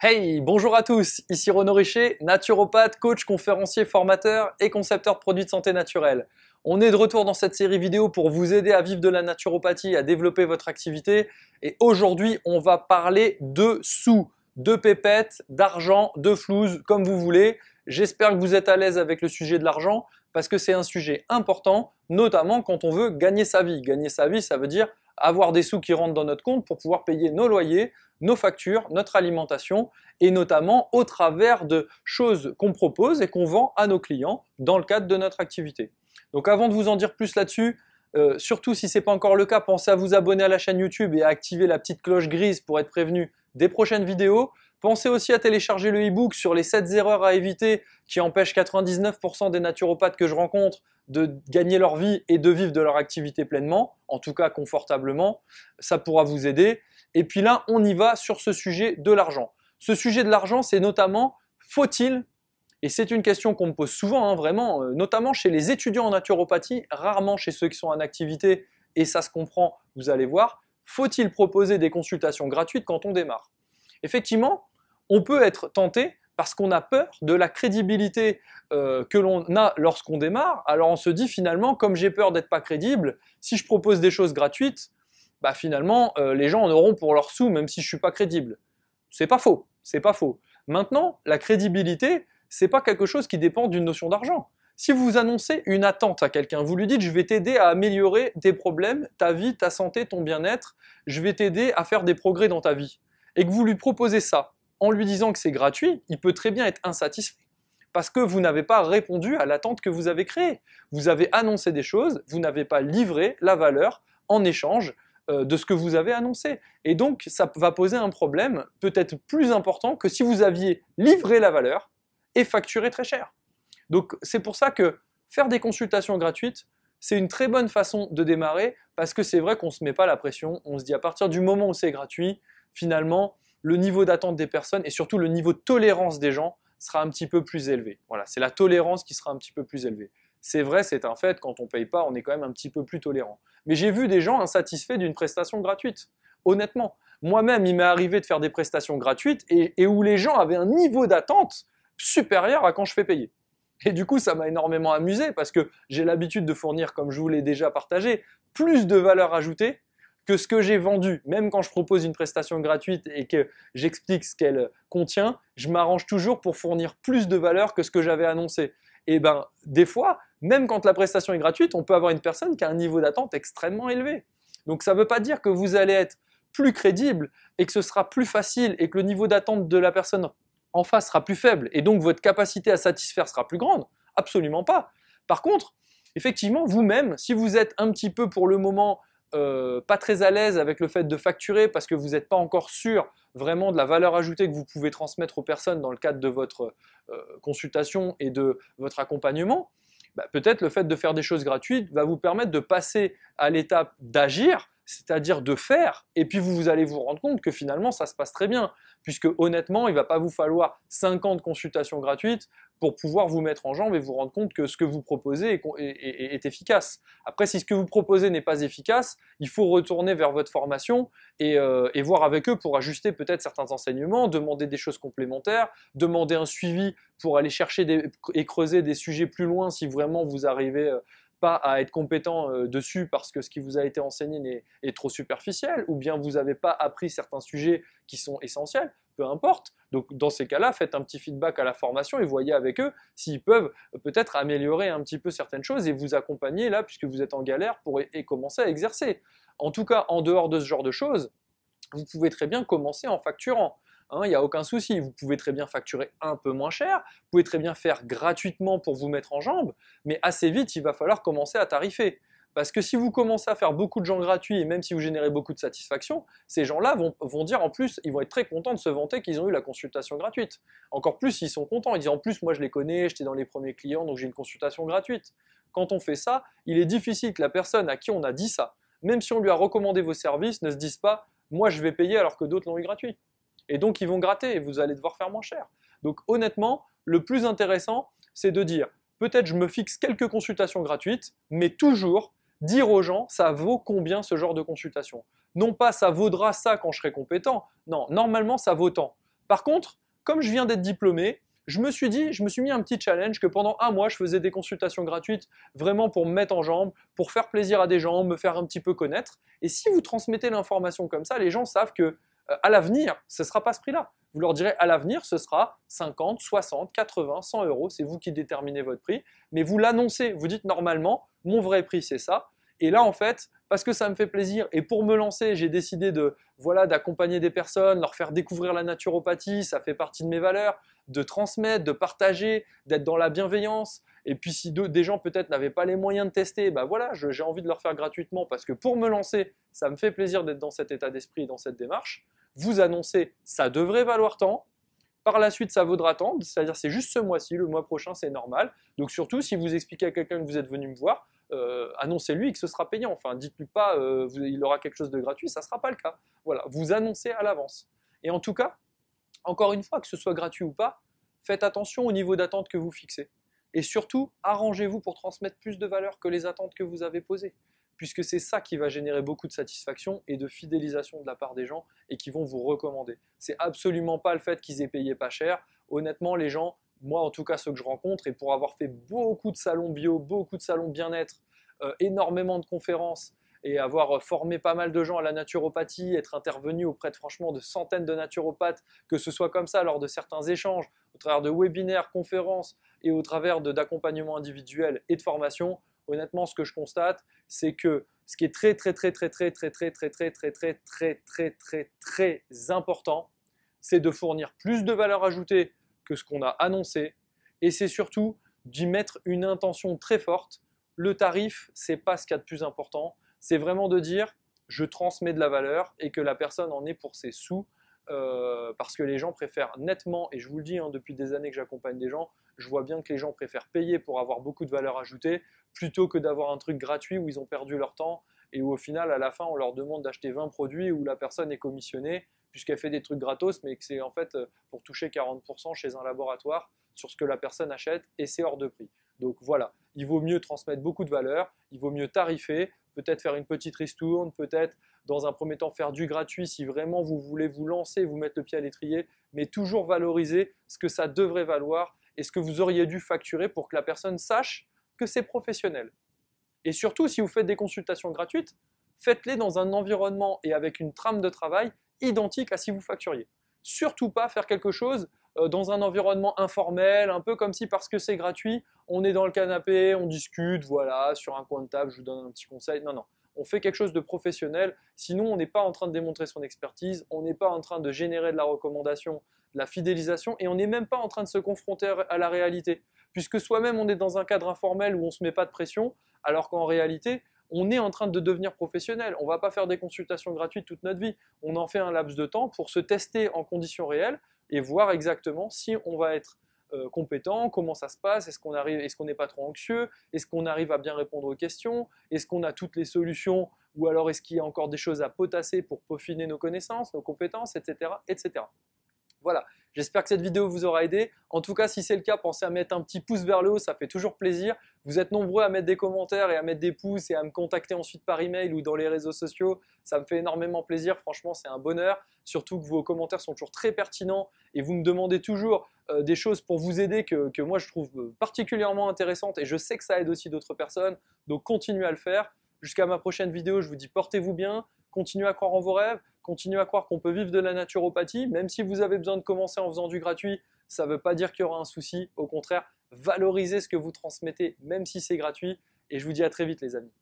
Hey, bonjour à tous, ici Renaud Richer, naturopathe, coach, conférencier, formateur et concepteur de produits de santé naturelle. On est de retour dans cette série vidéo pour vous aider à vivre de la naturopathie, à développer votre activité. Et aujourd'hui, on va parler de sous, de pépettes, d'argent, de flouze, comme vous voulez. J'espère que vous êtes à l'aise avec le sujet de l'argent parce que c'est un sujet important, notamment quand on veut gagner sa vie. Gagner sa vie, ça veut dire avoir des sous qui rentrent dans notre compte pour pouvoir payer nos loyers, nos factures, notre alimentation et notamment au travers de choses qu'on propose et qu'on vend à nos clients dans le cadre de notre activité. Donc avant de vous en dire plus là-dessus, surtout si ce n'est pas encore le cas, pensez à vous abonner à la chaîne YouTube et à activer la petite cloche grise pour être prévenu des prochaines vidéos. Pensez aussi à télécharger le e-book sur les 7 erreurs à éviter qui empêchent 99% des naturopathes que je rencontre de gagner leur vie et de vivre de leur activité pleinement, en tout cas confortablement. Ça pourra vous aider. Et puis là, on y va sur ce sujet de l'argent. Ce sujet de l'argent, c'est notamment, faut-il, et c'est une question qu'on me pose souvent, vraiment, notamment chez les étudiants en naturopathie, rarement chez ceux qui sont en activité, et ça se comprend, vous allez voir, faut-il proposer des consultations gratuites quand on démarre? Effectivement, on peut être tenté parce qu'on a peur de la crédibilité que l'on a lorsqu'on démarre. Alors on se dit finalement, comme j'ai peur d'être pas crédible, si je propose des choses gratuites, bah finalement les gens en auront pour leurs sous même si je suis pas crédible. C'est pas faux, c'est pas faux. Maintenant, la crédibilité, c'est pas quelque chose qui dépend d'une notion d'argent. Si vous annoncez une attente à quelqu'un, vous lui dites je vais t'aider à améliorer tes problèmes, ta vie, ta santé, ton bien-être, je vais t'aider à faire des progrès dans ta vie, et que vous lui proposez ça en lui disant que c'est gratuit, il peut très bien être insatisfait parce que vous n'avez pas répondu à l'attente que vous avez créée. Vous avez annoncé des choses, vous n'avez pas livré la valeur en échange de ce que vous avez annoncé. Et donc, ça va poser un problème peut-être plus important que si vous aviez livré la valeur et facturé très cher. Donc, c'est pour ça que faire des consultations gratuites, c'est une très bonne façon de démarrer parce que c'est vrai qu'on ne se met pas la pression. On se dit à partir du moment où c'est gratuit, finalement, le niveau d'attente des personnes et surtout le niveau de tolérance des gens sera un petit peu plus élevé. Voilà, c'est la tolérance qui sera un petit peu plus élevée. C'est vrai, c'est un fait, quand on ne paye pas, on est quand même un petit peu plus tolérant. Mais j'ai vu des gens insatisfaits d'une prestation gratuite, honnêtement. Moi-même, il m'est arrivé de faire des prestations gratuites et où les gens avaient un niveau d'attente supérieur à quand je fais payer. Et du coup, ça m'a énormément amusé parce que j'ai l'habitude de fournir, comme je vous l'ai déjà partagé, plus de valeur ajoutée que ce que j'ai vendu. Même quand je propose une prestation gratuite et que j'explique ce qu'elle contient, je m'arrange toujours pour fournir plus de valeur que ce que j'avais annoncé. Et ben, des fois, même quand la prestation est gratuite, on peut avoir une personne qui a un niveau d'attente extrêmement élevé. Donc ça ne veut pas dire que vous allez être plus crédible et que ce sera plus facile et que le niveau d'attente de la personne en face sera plus faible et donc votre capacité à satisfaire sera plus grande. Absolument pas. Par contre, effectivement, vous-même, si vous êtes un petit peu pour le moment pas très à l'aise avec le fait de facturer parce que vous n'êtes pas encore sûr vraiment de la valeur ajoutée que vous pouvez transmettre aux personnes dans le cadre de votre consultation et de votre accompagnement, bah, peut-être le fait de faire des choses gratuites va vous permettre de passer à l'étape d'agir, c'est-à-dire de faire, et puis vous allez vous rendre compte que finalement ça se passe très bien, puisque honnêtement il ne va pas vous falloir 50 consultations gratuites pour pouvoir vous mettre en jambe et vous rendre compte que ce que vous proposez est efficace. Après, si ce que vous proposez n'est pas efficace, il faut retourner vers votre formation et voir avec eux pour ajuster peut-être certains enseignements, demander des choses complémentaires, demander un suivi pour aller chercher et creuser des sujets plus loin si vraiment vous arrivez pas à être compétent dessus parce que ce qui vous a été enseigné est trop superficiel, ou bien vous n'avez pas appris certains sujets qui sont essentiels, peu importe. Donc dans ces cas-là, faites un petit feedback à la formation et voyez avec eux s'ils peuvent peut-être améliorer un petit peu certaines choses et vous accompagner là puisque vous êtes en galère pour commencer à exercer. En tout cas, en dehors de ce genre de choses, vous pouvez très bien commencer en facturant. Il n'y a aucun souci, vous pouvez très bien facturer un peu moins cher, vous pouvez très bien faire gratuitement pour vous mettre en jambe, mais assez vite, il va falloir commencer à tarifer. Parce que si vous commencez à faire beaucoup de gens gratuits, et même si vous générez beaucoup de satisfaction, ces gens-là vont dire en plus, ils vont être très contents de se vanter qu'ils ont eu la consultation gratuite. Encore plus s'ils sont contents, ils disent en plus, moi je les connais, j'étais dans les premiers clients, donc j'ai une consultation gratuite. Quand on fait ça, il est difficile que la personne à qui on a dit ça, même si on lui a recommandé vos services, ne se dise pas, moi je vais payer alors que d'autres l'ont eu gratuit. Et donc ils vont gratter et vous allez devoir faire moins cher. Donc honnêtement, le plus intéressant, c'est de dire, peut-être je me fixe quelques consultations gratuites, mais toujours dire aux gens, ça vaut combien ce genre de consultation. Non pas ça vaudra ça quand je serai compétent, non, normalement ça vaut tant. Par contre, comme je viens d'être diplômé, je me suis mis un petit challenge que pendant un mois, je faisais des consultations gratuites vraiment pour me mettre en jambe, pour faire plaisir à des gens, me faire un petit peu connaître. Et si vous transmettez l'information comme ça, les gens savent que à l'avenir, ce ne sera pas ce prix-là. Vous leur direz à l'avenir, ce sera 50, 60, 80, 100 euros. C'est vous qui déterminez votre prix. Mais vous l'annoncez. Vous dites normalement, mon vrai prix, c'est ça. Et là, en fait, parce que ça me fait plaisir et pour me lancer, j'ai décidé d'accompagner des personnes, leur faire découvrir la naturopathie, ça fait partie de mes valeurs, de transmettre, de partager, d'être dans la bienveillance. Et puis si des gens peut-être n'avaient pas les moyens de tester, bah voilà, j'ai envie de leur faire gratuitement parce que pour me lancer, ça me fait plaisir d'être dans cet état d'esprit et dans cette démarche. Vous annoncez, ça devrait valoir tant. Par la suite, ça vaudra tant, c'est-à-dire c'est juste ce mois-ci, le mois prochain, c'est normal. Donc surtout, si vous expliquez à quelqu'un que vous êtes venu me voir, annoncez-lui que ce sera payant. Enfin, dites-lui pas il aura quelque chose de gratuit, ça ne sera pas le cas. Voilà, vous annoncez à l'avance. Et en tout cas, encore une fois, que ce soit gratuit ou pas, faites attention au niveau d'attente que vous fixez. Et surtout, arrangez-vous pour transmettre plus de valeur que les attentes que vous avez posées. Puisque c'est ça qui va générer beaucoup de satisfaction et de fidélisation de la part des gens et qui vont vous recommander. C'est absolument pas le fait qu'ils aient payé pas cher. Honnêtement, les gens, moi en tout cas ceux que je rencontre, et pour avoir fait beaucoup de salons bio, beaucoup de salons bien-être, énormément de conférences, et avoir formé pas mal de gens à la naturopathie, être intervenu auprès de franchement de centaines de naturopathes, que ce soit comme ça lors de certains échanges, au travers de webinaires, conférences et au travers d'accompagnements individuels et de formations, honnêtement ce que je constate, c'est que ce qui est très important, c'est de fournir plus de valeur ajoutée que ce qu'on a annoncé, et c'est surtout d'y mettre une intention très forte. Le tarif, c'est pas ce qu'il y a de plus important, c'est vraiment de dire je transmets de la valeur et que la personne en ait pour ses sous, parce que les gens préfèrent nettement, et je vous le dis depuis des années que j'accompagne des gens, je vois bien que les gens préfèrent payer pour avoir beaucoup de valeur ajoutée plutôt que d'avoir un truc gratuit où ils ont perdu leur temps et où au final à la fin on leur demande d'acheter 20 produits où la personne est commissionnée puisqu'elle fait des trucs gratos mais que c'est en fait pour toucher 40% chez un laboratoire sur ce que la personne achète et c'est hors de prix. Donc voilà, il vaut mieux transmettre beaucoup de valeur, il vaut mieux tarifer, peut-être faire une petite ristourne, peut-être dans un premier temps faire du gratuit si vraiment vous voulez vous lancer, vous mettre le pied à l'étrier, mais toujours valoriser ce que ça devrait valoir et ce que vous auriez dû facturer pour que la personne sache que c'est professionnel. Et surtout, si vous faites des consultations gratuites, faites-les dans un environnement et avec une trame de travail identique à si vous facturiez. Surtout pas faire quelque chose dans un environnement informel, un peu comme si parce que c'est gratuit, on est dans le canapé, on discute, voilà, sur un coin de table, je vous donne un petit conseil. Non, non, on fait quelque chose de professionnel, sinon on n'est pas en train de démontrer son expertise, on n'est pas en train de générer de la recommandation, de la fidélisation, et on n'est même pas en train de se confronter à la réalité, puisque soi-même on est dans un cadre informel où on ne se met pas de pression, alors qu'en réalité, on est en train de devenir professionnel. On ne va pas faire des consultations gratuites toute notre vie. On en fait un laps de temps pour se tester en conditions réelles et voir exactement si on va être compétent, comment ça se passe, est-ce qu'on n'est pas trop anxieux, est-ce qu'on arrive à bien répondre aux questions, est-ce qu'on a toutes les solutions ou alors est-ce qu'il y a encore des choses à potasser pour peaufiner nos connaissances, nos compétences, etc. etc. Voilà, j'espère que cette vidéo vous aura aidé. En tout cas, si c'est le cas, pensez à mettre un petit pouce vers le haut, ça fait toujours plaisir. Vous êtes nombreux à mettre des commentaires et à mettre des pouces et à me contacter ensuite par email ou dans les réseaux sociaux. Ça me fait énormément plaisir, franchement, c'est un bonheur. Surtout que vos commentaires sont toujours très pertinents et vous me demandez toujours des choses pour vous aider que moi je trouve particulièrement intéressantes et je sais que ça aide aussi d'autres personnes. Donc continuez à le faire. Jusqu'à ma prochaine vidéo, je vous dis portez-vous bien, continuez à croire en vos rêves, continuez à croire qu'on peut vivre de la naturopathie, même si vous avez besoin de commencer en faisant du gratuit, ça ne veut pas dire qu'il y aura un souci, au contraire, valorisez ce que vous transmettez, même si c'est gratuit, et je vous dis à très vite les amis.